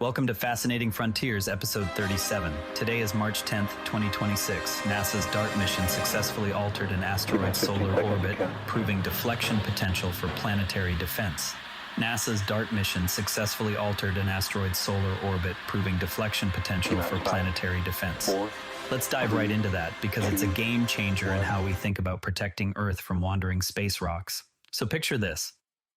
Welcome to Fascinating Frontiers, episode 37. Today is March 10th, 2026. NASA's DART mission successfully altered an asteroid's solar orbit, proving deflection potential for planetary defense. NASA's DART mission successfully altered an asteroid's solar orbit, proving deflection potential for planetary defense. Let's dive right into that, because it's a game changer in how we think about protecting Earth from wandering space rocks. So picture this.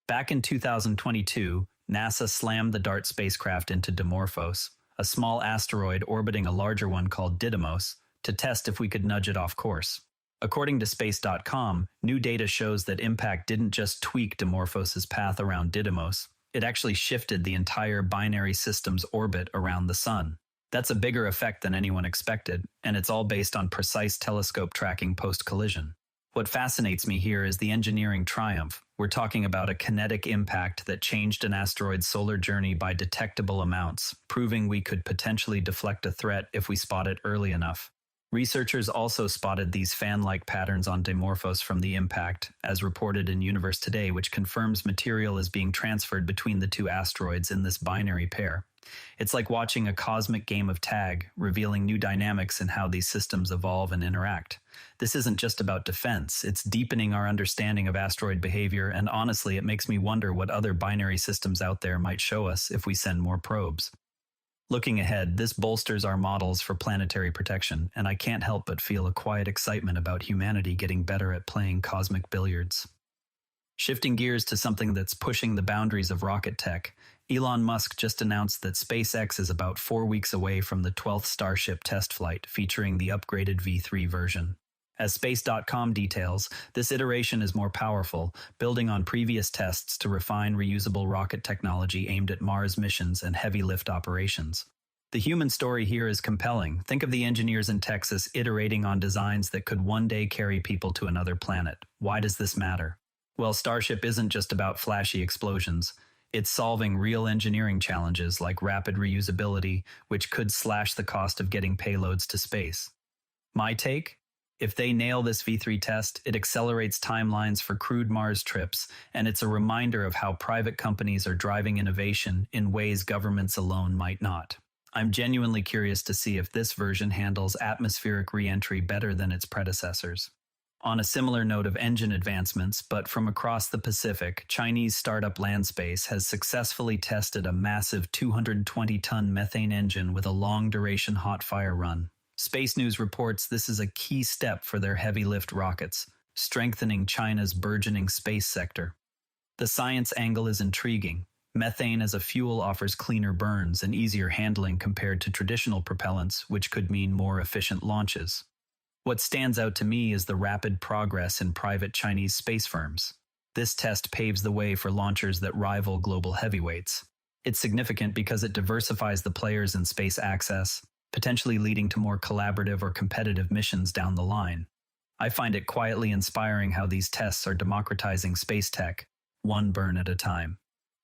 Back in 2022, NASA slammed the DART spacecraft into Dimorphos, a small asteroid orbiting a larger one called Didymos, to test if we could nudge it off course. According to Space.com, new data shows that impact didn't just tweak Dimorphos' path around Didymos, it actually shifted the entire binary system's orbit around the Sun. That's a bigger effect than anyone expected, and it's all based on precise telescope tracking post-collision. What fascinates me here is the engineering triumph. We're talking about a kinetic impact that changed an asteroid's solar journey by detectable amounts, proving we could potentially deflect a threat if we spot it early enough. Researchers also spotted these fan-like patterns on Dimorphos from the impact, as reported in Universe Today, which confirms material is being transferred between the two asteroids in this binary pair. It's like watching a cosmic game of tag, revealing new dynamics in how these systems evolve and interact. This isn't just about defense, it's deepening our understanding of asteroid behavior, and honestly, it makes me wonder what other binary systems out there might show us if we send more probes. Looking ahead, this bolsters our models for planetary protection, and I can't help but feel a quiet excitement about humanity getting better at playing cosmic billiards. Shifting gears to something that's pushing the boundaries of rocket tech, Elon Musk just announced that SpaceX is about 4 weeks away from the 12th Starship test flight, featuring the upgraded V3 version. As Space.com details, this iteration is more powerful, building on previous tests to refine reusable rocket technology aimed at Mars missions and heavy lift operations. The human story here is compelling. Think of the engineers in Texas iterating on designs that could one day carry people to another planet. Why does this matter? Well, Starship isn't just about flashy explosions. It's solving real engineering challenges like rapid reusability, which could slash the cost of getting payloads to space. My take? If they nail this V3 test, it accelerates timelines for crewed Mars trips, and it's a reminder of how private companies are driving innovation in ways governments alone might not. I'm genuinely curious to see if this version handles atmospheric re-entry better than its predecessors. On a similar note of engine advancements, but from across the Pacific, Chinese startup Landspace has successfully tested a massive 220-ton methane engine with a long-duration hot fire run. Space News reports this is a key step for their heavy-lift rockets, strengthening China's burgeoning space sector. The science angle is intriguing. Methane as a fuel offers cleaner burns and easier handling compared to traditional propellants, which could mean more efficient launches. What stands out to me is the rapid progress in private Chinese space firms. This test paves the way for launchers that rival global heavyweights. It's significant because it diversifies the players in space access, potentially leading to more collaborative or competitive missions down the line. I find it quietly inspiring how these tests are democratizing space tech, one burn at a time.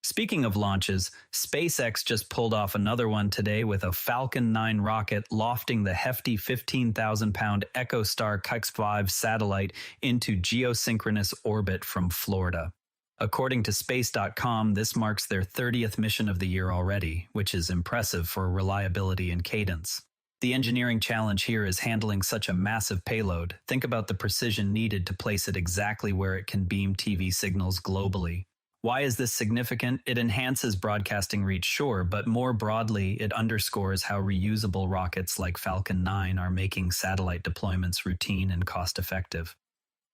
Speaking of launches, SpaceX just pulled off another one today with a Falcon 9 rocket lofting the hefty 15,000-pound EchoStar X5 satellite into geosynchronous orbit from Florida. According to Space.com, this marks their 30th mission of the year already, which is impressive for reliability and cadence. The engineering challenge here is handling such a massive payload. Think about the precision needed to place it exactly where it can beam TV signals globally. Why is this significant? It enhances broadcasting reach, sure, but more broadly, it underscores how reusable rockets like Falcon 9 are making satellite deployments routine and cost-effective.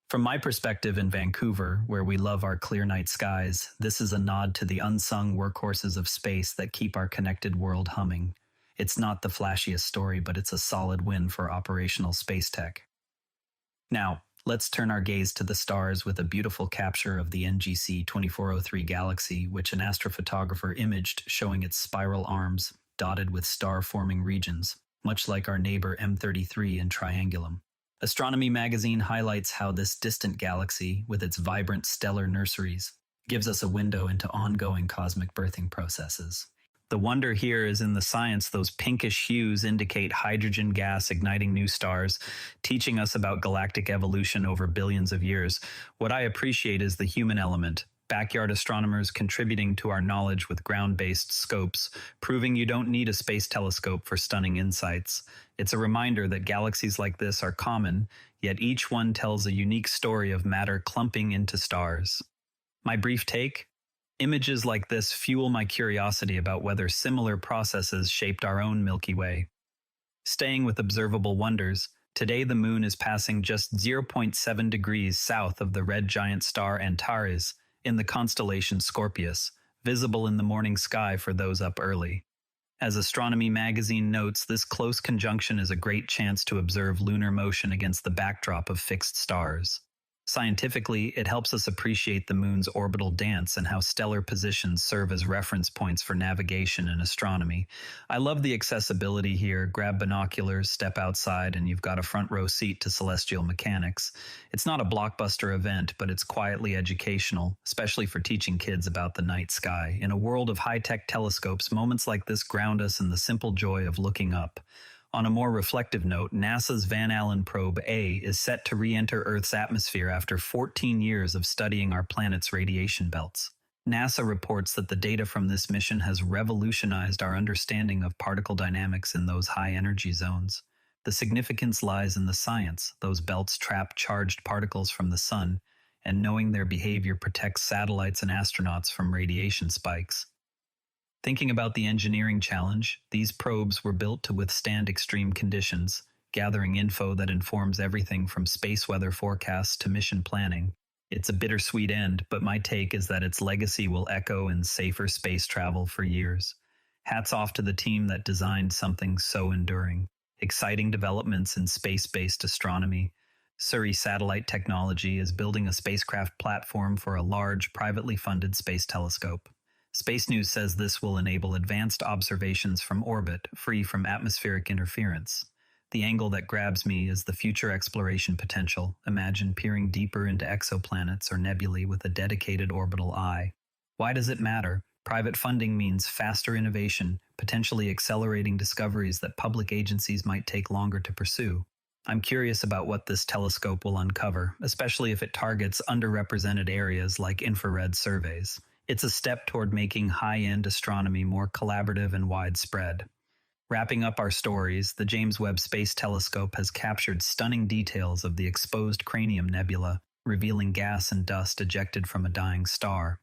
From my perspective in Vancouver, where we love our clear night skies, this is a nod to the unsung workhorses of space that keep our connected world humming. It's not the flashiest story, but it's a solid win for operational space tech. Now, let's turn our gaze to the stars with a beautiful capture of the NGC 2403 galaxy, which an astrophotographer imaged, showing its spiral arms dotted with star-forming regions, much like our neighbor M33 in Triangulum. Astronomy magazine highlights how this distant galaxy, with its vibrant stellar nurseries, gives us a window into ongoing cosmic birthing processes. The wonder here is in the science. Those pinkish hues indicate hydrogen gas igniting new stars, teaching us about galactic evolution over billions of years. What I appreciate is the human element. backyard astronomers contributing to our knowledge with ground-based scopes, proving you don't need a space telescope for stunning insights. It's a reminder that galaxies like this are common, yet each one tells a unique story of matter clumping into stars. My brief take? Images like this fuel my curiosity about whether similar processes shaped our own Milky Way. Staying with observable wonders, today the moon is passing just 0.7 degrees south of the red giant star Antares in the constellation Scorpius, visible in the morning sky for those up early. As Astronomy magazine notes, this close conjunction is a great chance to observe lunar motion against the backdrop of fixed stars. Scientifically, it helps us appreciate the moon's orbital dance and how stellar positions serve as reference points for navigation and astronomy. I love the accessibility here. Grab binoculars, step outside, and you've got a front row seat to celestial mechanics. It's not a blockbuster event, but it's quietly educational, especially for teaching kids about the night sky. In a world of high-tech telescopes, moments like this ground us in the simple joy of looking up. On a more reflective note, NASA's Van Allen probe A is set to re-enter Earth's atmosphere after 14 years of studying our planet's radiation belts. NASA reports that the data from this mission has revolutionized our understanding of particle dynamics in those high-energy zones. The significance lies in the science. Those belts trap charged particles from the sun, and knowing their behavior protects satellites and astronauts from radiation spikes. Thinking about the engineering challenge, these probes were built to withstand extreme conditions, gathering info that informs everything from space weather forecasts to mission planning. It's a bittersweet end, but my take is that its legacy will echo in safer space travel for years. Hats off to the team that designed something so enduring. Exciting developments in space-based astronomy. Surrey Satellite Technology is building a spacecraft platform for a large, privately funded space telescope. Space News says this will enable advanced observations from orbit, free from atmospheric interference. The angle that grabs me is the future exploration potential. Imagine peering deeper into exoplanets or nebulae with a dedicated orbital eye. Why does it matter? Private funding means faster innovation, potentially accelerating discoveries that public agencies might take longer to pursue. I'm curious about what this telescope will uncover, especially if it targets underrepresented areas like infrared surveys. It's a step toward making high-end astronomy more collaborative and widespread. Wrapping up our stories, the James Webb Space Telescope has captured stunning details of the exposed Cranium Nebula, revealing gas and dust ejected from a dying star.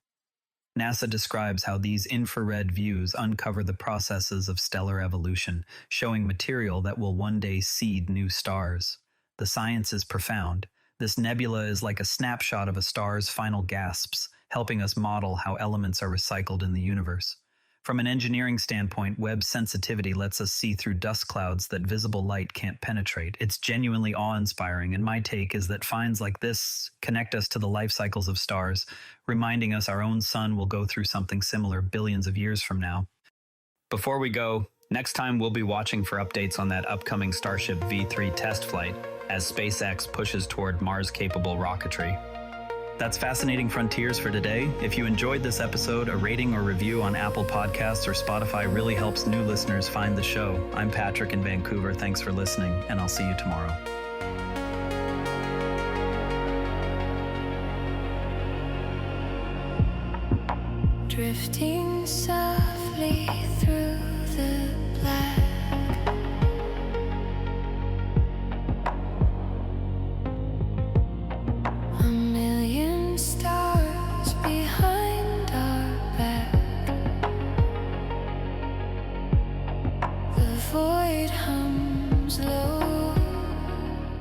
NASA describes how these infrared views uncover the processes of stellar evolution, showing material that will one day seed new stars. The science is profound. This nebula is like a snapshot of a star's final gasps, helping us model how elements are recycled in the universe. From an engineering standpoint, Webb's sensitivity lets us see through dust clouds that visible light can't penetrate. It's genuinely awe-inspiring, and my take is that finds like this connect us to the life cycles of stars, reminding us our own sun will go through something similar billions of years from now. Before we go, next time we'll be watching for updates on that upcoming Starship V3 test flight as SpaceX pushes toward Mars-capable rocketry. That's Fascinating Frontiers for today. If you enjoyed this episode, a rating or review on Apple Podcasts or Spotify really helps new listeners find the show. I'm Patrick in Vancouver. Thanks for listening, and I'll see you tomorrow. Drifting softly through the black, a million stars behind our back, the void hung